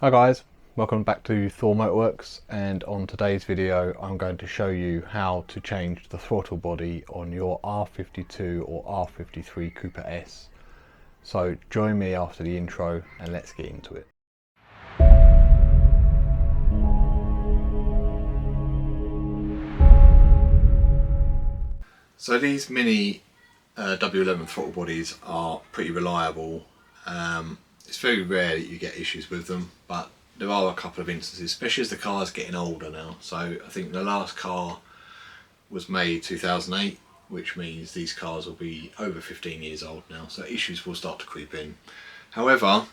Hi guys, welcome back to ThorMotorWerks, and on today's video I'm going to show you how to change the throttle body on your R52 or R53 Cooper S. So join me after the intro and let's get into it. So these mini W11 throttle bodies are pretty reliable. It's very rare that you get issues with them, but there are a couple of instances, especially as the car's getting older now. So I think the last car was made 2008, which means these cars will be over 15 years old now, so issues will start to creep in. However,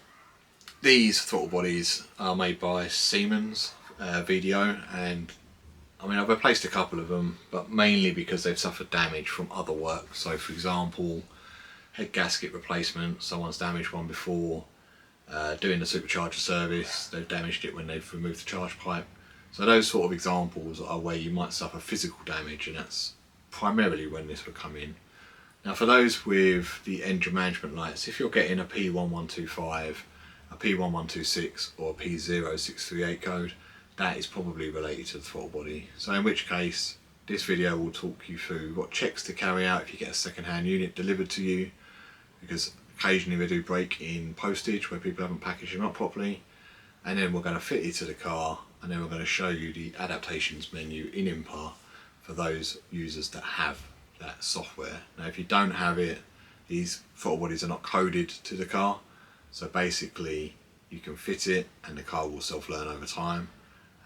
these throttle bodies are made by Siemens VDO, and I mean, I've replaced a couple of them, but mainly because they've suffered damage from other work. So for example, head gasket replacement, someone's damaged one before. Doing the supercharger service, they've damaged it when they've removed the charge pipe. So those sort of examples are where you might suffer physical damage, and that's primarily when this would come in. Now for those with the engine management lights, if you're getting a P1125, a P1126 or a P0638 code, that is probably related to the throttle body. So in which case, this video will talk you through what checks to carry out if you get a second-hand unit delivered to you, because occasionally they do break in postage where people haven't packaged them up properly, and then we're going to fit it to the car, and then we're going to show you the adaptations menu in INPA for those users that have that software. Now if you don't have it, these throttle bodies are not coded to the car, so basically you can fit it and the car will self-learn over time,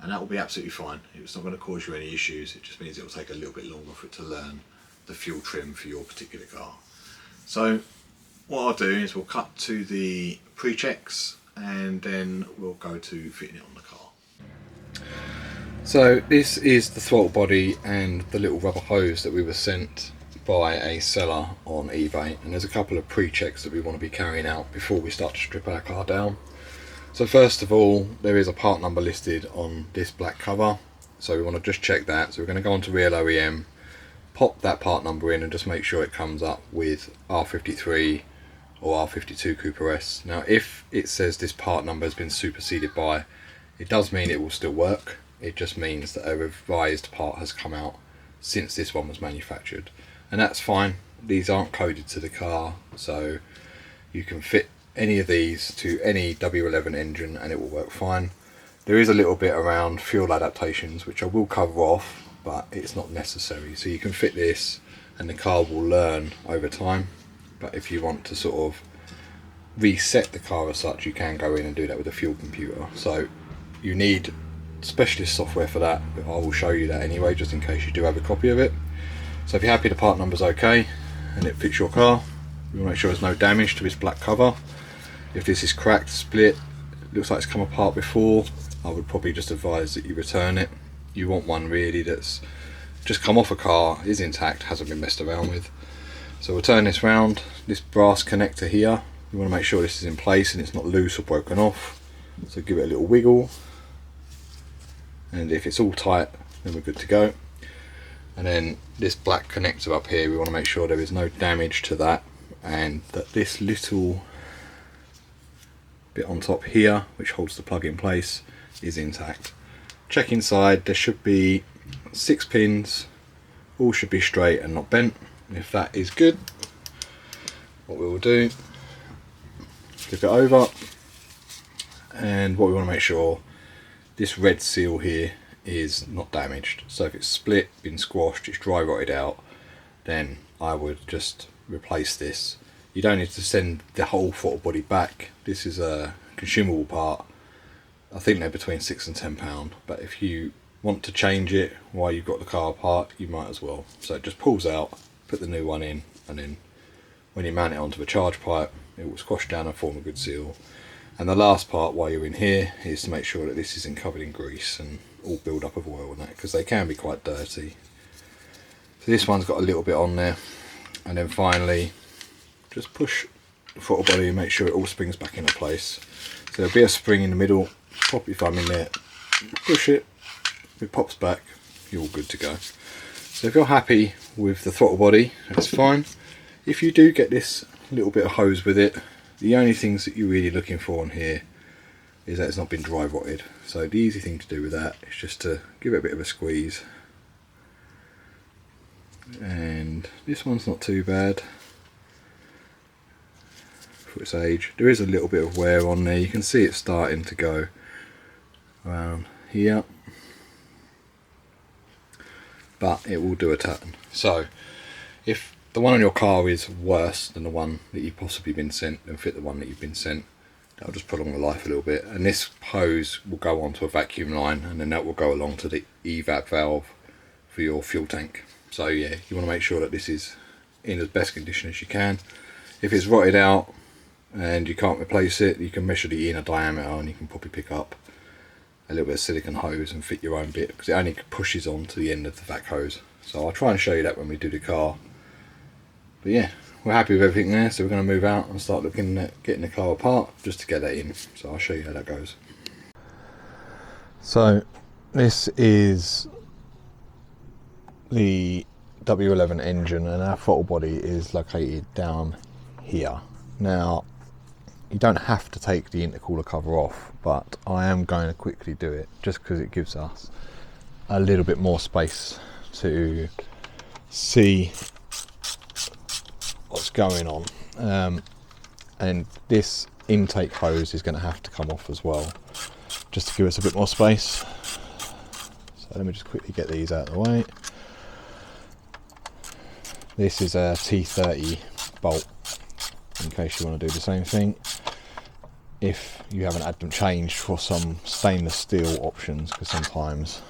and that will be absolutely fine. It's not going to cause you any issues, it just means it will take a little bit longer for it to learn the fuel trim for your particular car. So what I'll do is we'll cut to the pre-checks and then we'll go to fitting it on the car. So this is the throttle body and the little rubber hose that we were sent by a seller on eBay, and there's a couple of pre-checks that we want to be carrying out before we start to strip our car down. So first of all, there is a part number listed on this black cover, so we want to just check that. So we're going to go on to Real OEM, pop that part number in and just make sure it comes up with R53 or R52 Cooper S. Now if it says this part number has been superseded by, it does mean it will still work. It just means that a revised part has come out since this one was manufactured, and that's fine. These aren't coded to the car, so you can fit any of these to any W11 engine and it will work fine. There is a little bit around fuel adaptations which I will cover off, but it's not necessary. So you can fit this and the car will learn over time. But if you want to sort of reset the car as such, you can go in and do that with a fuel computer. So you need specialist software for that, but I will show you that anyway, just in case you do have a copy of it. So if you're happy the part number's okay and it fits your car, you want to make sure there's no damage to this black cover. If this is cracked, split, looks like it's come apart before, I would probably just advise that you return it. You want one really that's just come off a car, is intact, hasn't been messed around with. So we'll turn this round. This brass connector here, we want to make sure this is in place and it's not loose or broken off. So give it a little wiggle, and if it's all tight then we're good to go. And then this black connector up here, we want to make sure there is no damage to that, and that this little bit on top here which holds the plug in place is intact. Check inside, there should be 6 pins, all should be straight and not bent. If that is good, what we will do, flip it over, and what we want to make sure, this red seal here is not damaged. So if it's split, been squashed, it's dry rotted out, then I would just replace this. You don't need to send the whole throttle body back. This is a consumable part. I think they're between £6 and £10, but if you want to change it while you've got the car apart, you might as well. So it just pulls out, put the new one in, and then when you mount it onto the charge pipe, it will squash down and form a good seal. And the last part while you're in here is to make sure that this isn't covered in grease and all build up of oil and that, because they can be quite dirty. So this one's got a little bit on there, and then finally just push the throttle body and make sure it all springs back into place. So there'll be a spring in the middle, pop your thumb in there, push it, it pops back, you're all good to go. So if you're happy with the throttle body, that's fine. If you do get this little bit of hose with it, the only things that you're really looking for on here is that it's not been dry rotted. So the easy thing to do with that is just to give it a bit of a squeeze. And this one's not too bad for its age. There is a little bit of wear on there, you can see it starting to go around here, but it will do a turn. So if the one on your car is worse than the one that you've possibly been sent, then fit the one that you've been sent. That'll just prolong the life a little bit, and this hose will go onto a vacuum line, and then that will go along to the evap valve for your fuel tank. So yeah, you want to make sure that this is in as best condition as you can. If it's rotted out and you can't replace it, you can measure the inner diameter, and you can probably pick up a little bit of silicone hose and fit your own bit, because it only pushes on to the end of the vac hose. So I'll try and show you that when we do the car. But yeah, we're happy with everything there, so we're going to move out and start looking at getting the car apart just to get that in. So I'll show you how that goes. So this is the W11 engine, and our throttle body is located down here. Now, you don't have to take the intercooler cover off, but I am going to quickly do it just because it gives us a little bit more space to see what's going on. And this intake hose is going to have to come off as well, just to give us a bit more space. So let me just quickly get these out of the way. This is a T30 bolt, in case you want to do the same thing, if you haven't had them changed for some stainless steel options, because sometimes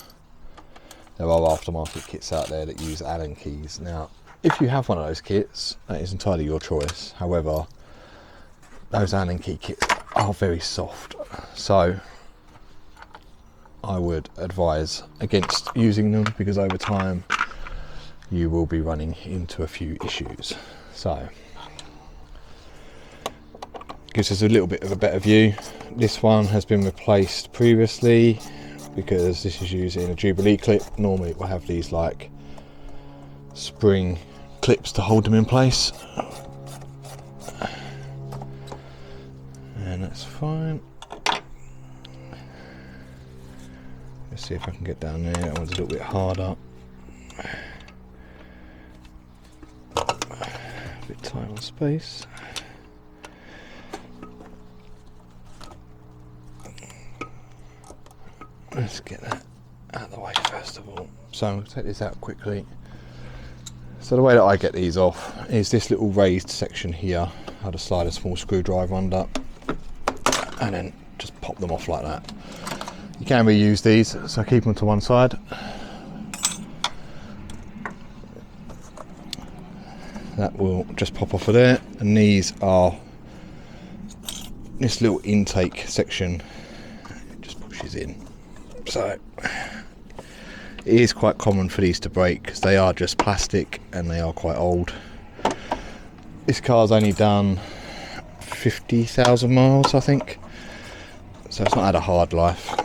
there are aftermarket kits out there that use Allen keys. Now, if you have one of those kits, that is entirely your choice. However, those Allen key kits are very soft, so I would advise against using them, because over time you will be running into a few issues. So gives us a little bit of a better view. This one has been replaced previously because this is using a Jubilee clip. Normally it will have these like spring clips to hold them in place, and that's fine. Let's see if I can get down there. That one's a little bit harder, a bit tight on space. Let's get that out of the way first of all. So I'm going to take this out quickly. So the way that I get these off is this little raised section here. I'll just slide a small screwdriver under and then just pop them off like that. You can reuse these, so keep them to one side. That will just pop off of there, and these are this little intake section, it just pushes in. So it is quite common for these to break because they are just plastic and they are quite old. This car's only done 50,000 miles, I think, so it's not had a hard life.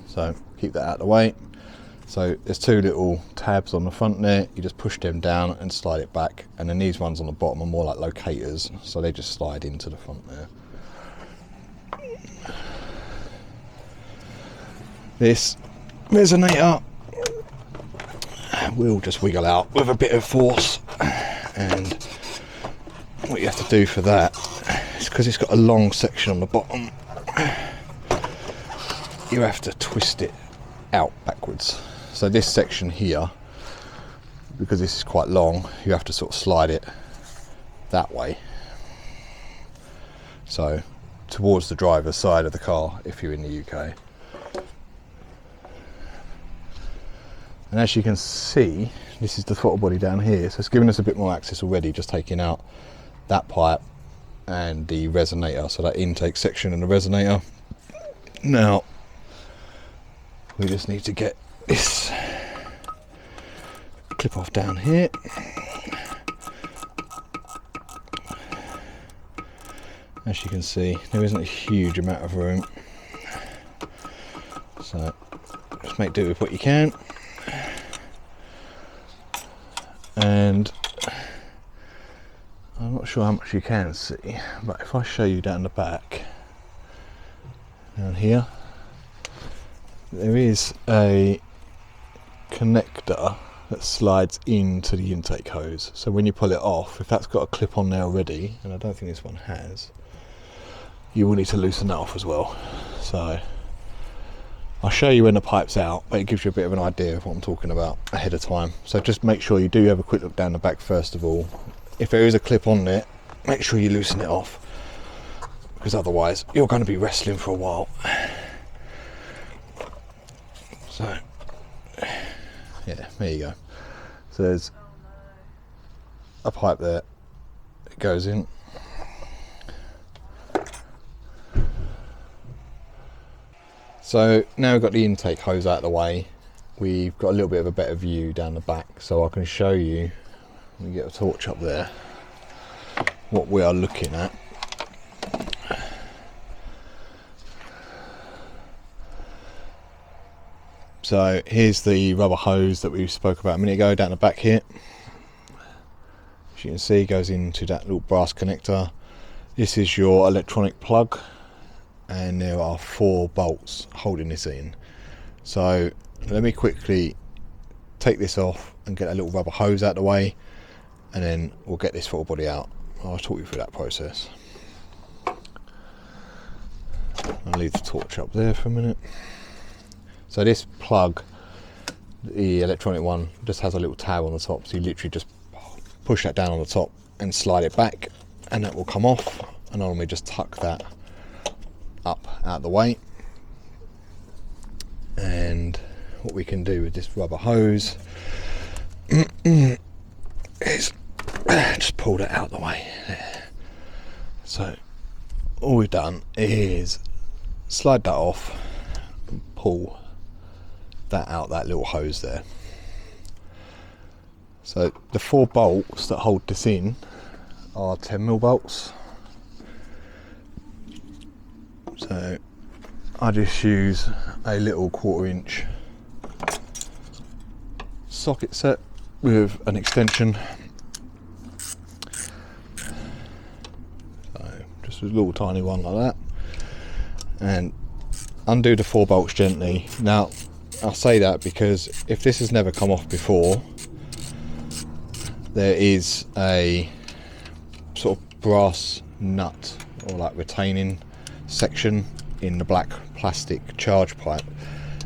So keep that out of the way. So there's two little tabs on the front there, you just push them down and slide it back, and then these ones on the bottom are more like locators, so they just slide into the front there. This resonator will just wiggle out with a bit of force, and what you have to do for that is, because it's got a long section on the bottom, you have to twist it out backwards. So this section here, because this is quite long, you have to sort of slide it that way, so towards the driver's side of the car if you're in the UK. And as you can see, this is the throttle body down here, so it's giving us a bit more access already, just taking out that pipe and the resonator, so that intake section and the resonator. Now we just need to get this clip off down here. As you can see, there isn't a huge amount of room, so just make do with what you can. And I'm not sure how much you can see, but if I show you down the back, down here, there is a connector that slides into the intake hose. So when you pull it off, if that's got a clip on there already, and I don't think this one has, you will need to loosen that off as well. So I'll show you when the pipe's out, but it gives you a bit of an idea of what I'm talking about ahead of time. So just make sure you do have a quick look down the back first of all. If there is a clip on there, make sure you loosen it off, because otherwise you're going to be wrestling for a while. So yeah, there you go. So there's a pipe there, it goes in. So now we've got the intake hose out of the way, we've got a little bit of a better view down the back, so I can show you, let me get a torch up there, what we are looking at. So here's the rubber hose that we spoke about a minute ago down the back here. As you can see, goes into that little brass connector. This is your electronic plug, and there are 4 bolts holding this in. So let me quickly take this off and get a little rubber hose out of the way, and then we'll get this throttle body out. I'll talk you through that process. I'll leave the torch up there for a minute. So this plug, the electronic one, just has a little tab on the top, so you literally just push that down on the top and slide it back, and that will come off, and I'll normally just tuck that up out of the way. And what we can do with this rubber hose is just pull that out of the way there. So all we've done is slide that off and pull that out, that little hose there. So the 4 bolts that hold this in are 10mm bolts. So I just use a little 1/4 inch socket set with an extension. So just a little tiny one like that, and undo the 4 bolts gently. Now I'll say that because if this has never come off before, there is a sort of brass nut or like retaining section in the black plastic charge pipe,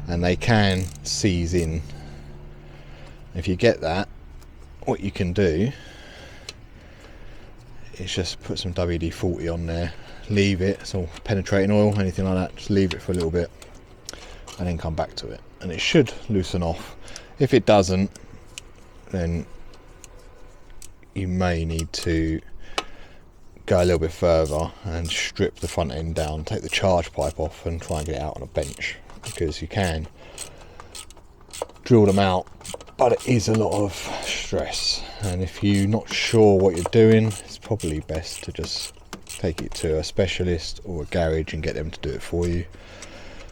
and they can seize in. If you get that, what you can do is just put some WD-40 on there, leave it, some penetrating oil, anything like that, just leave it for a little bit and then come back to it, and it should loosen off. If it doesn't, then you may need to go a little bit further and strip the front end down, take the charge pipe off and try and get it out on a bench, because you can drill them out, but it is a lot of stress, and if you're not sure what you're doing, it's probably best to just take it to a specialist or a garage and get them to do it for you.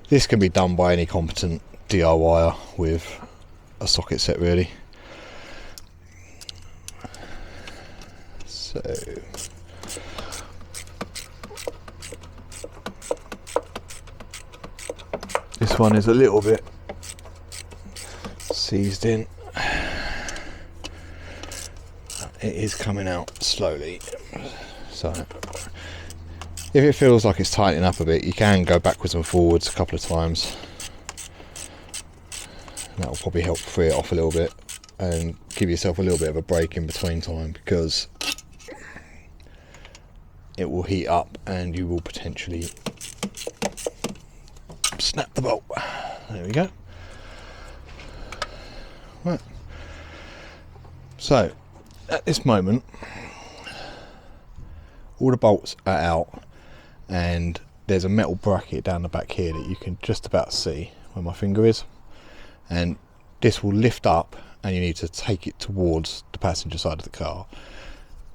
This can be done by any competent DIYer with a socket set really. So this one is a little bit seized in. It is coming out slowly. So if it feels like it's tightening up a bit, you can go backwards and forwards a couple of times. That will probably help free it off a little bit and give yourself a little bit of a break in between time, because it will heat up and you will potentially snap the bolt. There we go. Right. So at this moment all the bolts are out, and there's a metal bracket down the back here that you can just about see where my finger is, and this will lift up and you need to take it towards the passenger side of the car.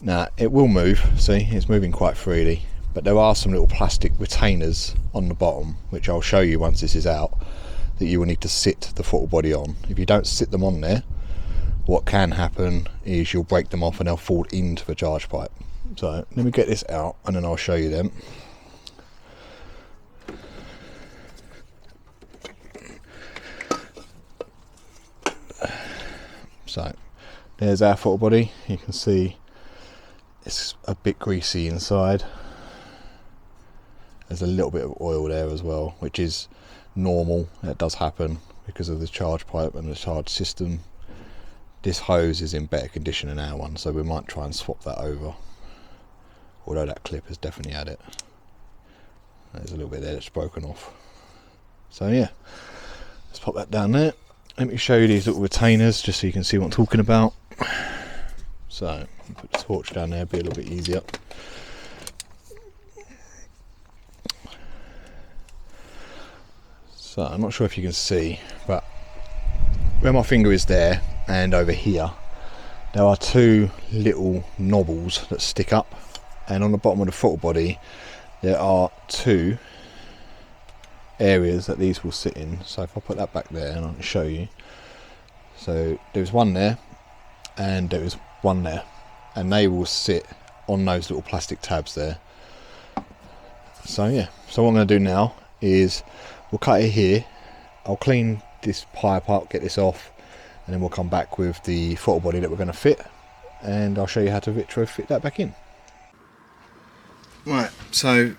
Now it will move, see, it's moving quite freely, but there are some little plastic retainers on the bottom, which I'll show you once this is out, that you will need to sit the throttle body on. If you don't sit them on there, what can happen is you'll break them off and they'll fall into the charge pipe. So let me get this out and then I'll show you them. So there's our throttle body. You can see it's a bit greasy inside. There's a little bit of oil there as well, which is normal. That does happen because of the charge pipe and the charge system. This hose is in better condition than our one, so we might try and swap that over, although that clip has definitely had it. There's a little bit there that's broken off. So yeah, let's pop that down there. Let me show you these little retainers just so you can see what I'm talking about. So put the torch down there, be a little bit easier. So I'm not sure if you can see, but where my finger is there and over here, there are two little knobbles that stick up, and on the bottom of the throttle body there are two areas that these will sit in. So if I put that back there and I'll show you, so there's one there and there is one there, and they will sit on those little plastic tabs there. So yeah, so what I'm going to do now is we'll cut it here. I'll clean this pipe up, get this off, and then we'll come back with the throttle body that we're going to fit, and I'll show you how to retrofit that back in. Right, so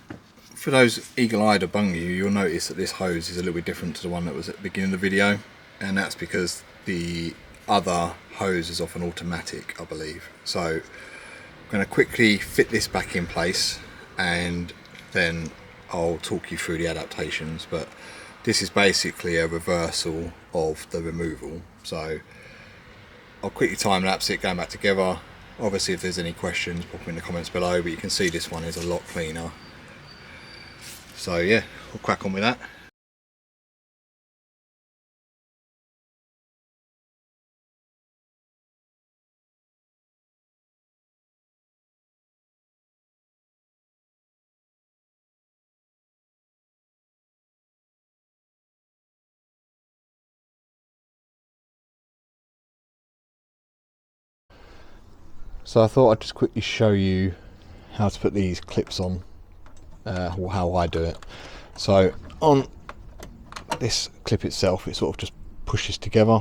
for those eagle-eyed among you, you'll notice that this hose is a little bit different to the one that was at the beginning of the video, and that's because the other hose is off an automatic, I believe. So I'm going to quickly fit this back in place, and then I'll talk you through the adaptations. But this is basically a reversal of the removal. So I'll quickly time lapse it going back together. Obviously if there's any questions, pop them in the comments below, but you can see this one is a lot cleaner. So yeah, we'll crack on with that. So I thought I'd just quickly show you how to put these clips on, or how I do it. So on this clip itself, it sort of just pushes together,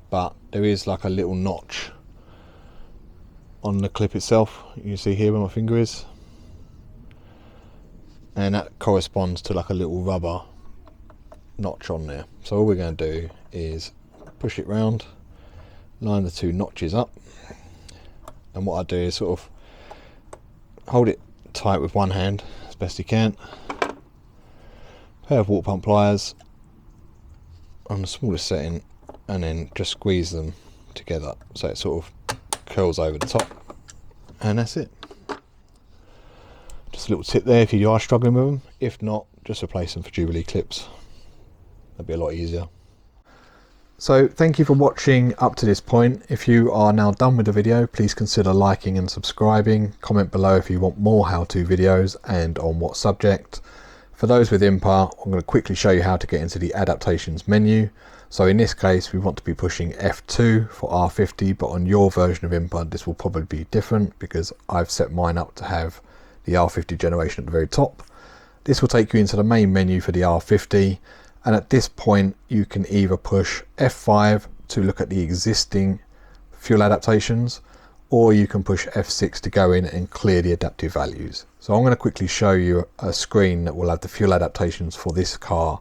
but there is like a little notch on the clip itself. You can see here where my finger is, and that corresponds to like a little rubber notch on there. So all we're going to do is push it round, line the two notches up, and what I do is sort of hold it tight with one hand as best you can, pair of water pump pliers on the smallest setting, and then just squeeze them together so it sort of curls over the top, and that's it. Just a little tip there if you are struggling with them. If not, just replace them for Jubilee clips. That'd be a lot easier. So thank you for watching up to this point. If you are now done with the video, please consider liking and subscribing. Comment below if you want more how-to videos and on what subject. For those with INPA, I'm going to quickly show you how to get into the adaptations menu. So in this case, we want to be pushing F2 for R50, but on your version of INPA, this will probably be different because I've set mine up to have the R50 generation at the very top. This will take you into the main menu for the R50. And at this point, you can either push F5 to look at the existing fuel adaptations, or you can push F6 to go in and clear the adaptive values. So I'm going to quickly show you a screen that will have the fuel adaptations for this car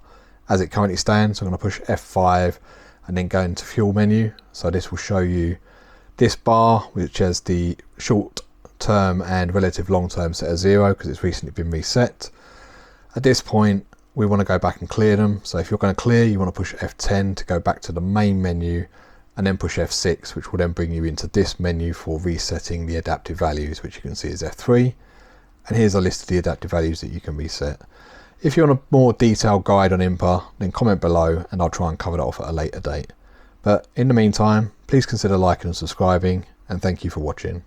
as it currently stands. So I'm going to push F5 and then go into fuel menu. So this will show you this bar, which has the short term and relative long term set as 0 because it's recently been reset. At this point, we want to go back and clear them. So if you're going to clear, you want to push F10 to go back to the main menu, and then push F6, which will then bring you into this menu for resetting the adaptive values, which you can see is F3. And here's a list of the adaptive values that you can reset. If you want a more detailed guide on INPA, then comment below and I'll try and cover that off at a later date. But in the meantime, please consider liking and subscribing, and thank you for watching.